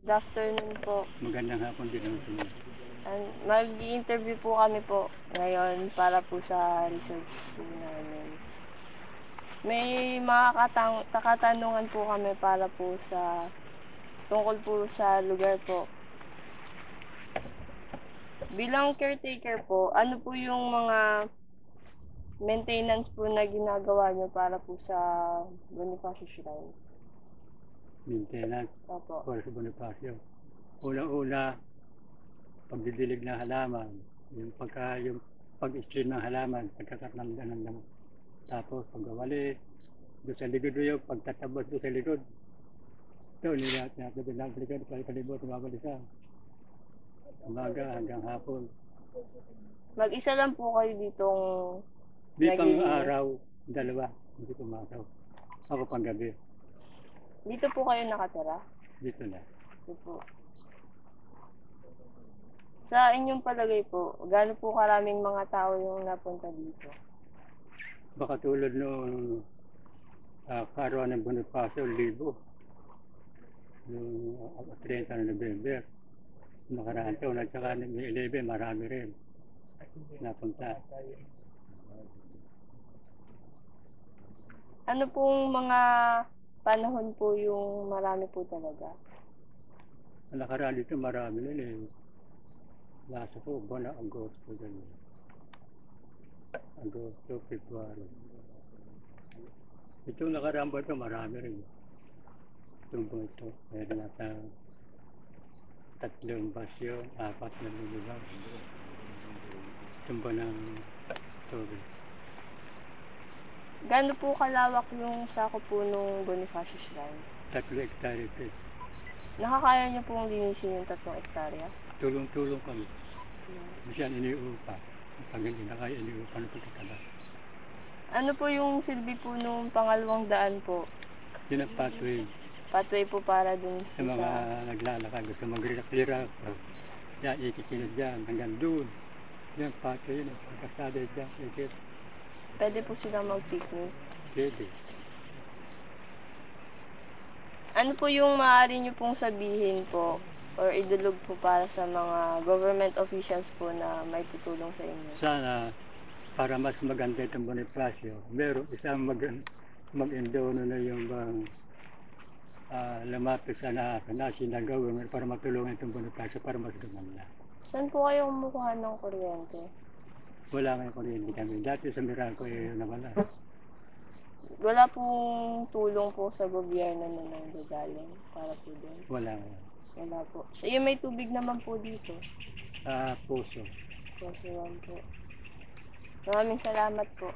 Good afternoon po. Magandang hapon din ang inyo. Mag-i-interview po kami po ngayon para po sa research po namin. May mga katanungan po kami para po sa tungkol po sa lugar po. Bilang caretaker po, ano po yung mga maintenance po na ginagawa niyo para po sa Bonifacio Shrine? Maintenance Opo. para sa Bonifacio. Una-una, pagdidilig ng halaman, yung pag-stream ng halaman, pagkakatamdan ng damo. Tapos pagwawali, doon sa likod yung pagtatabas doon sa likod. Ito, nilatabi ng likod, palibot, tumabalisa. Umaga hanggang hapon. Mag-isa lang po kayo ditong Di pang naglilinis? araw, dalawa, hindi pumasaw. Ako pang gabi, Dito po kayo nakatira? dito na. Dito po. Sa inyong palagay po, gaano po karaming mga tao yung napunta dito? Baka tulad noong kaarawan ng Bonifacio, libo. Yung 30 na November. Nakaraan taon at saka may 11, marami rin napunta. Ano pong mga panahon po yung marami po talaga? Nakaraan dito marami rin eh. Lasa po, buwan na Agosto. Ganun. Agosto, February. Itong nakaraan ba ito, marami rin. Itong buwan ito, meron nasa 3 basyo, 4 na lulubag. Itong buwan ng October. Gaano po kalawak yung sakop po nung Bonifacio Shrine? 3 hektarya ito. Nakakaya niyo pong linisin yung 3 hektarya? Tulong-tulong kami. Minsan iniupa. Pag hindi na kaya, iniupa na pagkakala. Ano po yung silbi po nung pangalawang daan po? Yun ang pathway. Pathway po para dun Sa mga naglalakad, gusto mag-relax. Yan, ikikinig dyan, hanggang doon. Yan, pathway yun. Pagkasada dyan, ikit. Pwede po silang mag-picnic. Pwede. Ano po yung maaari niyo pong sabihin po or idulog po para sa mga government officials po na may tutulong sa inyo? Sana, para mas maganda itong Bonifacio, meron isang mag-endono na yung bang lumapit sa national government para matulungan itong Bonifacio para mas gumanda. Saan po kayo kumukuha ng kuryente? Wala ngayon kuryente kami. Dati sa Miraco nawala. Wala pong tulong po sa gobyerno na nanggagaling para po doon? Wala ngayon. Wala po. Sa iyo may tubig naman po dito. Puso. Kasi po. Maraming salamat po.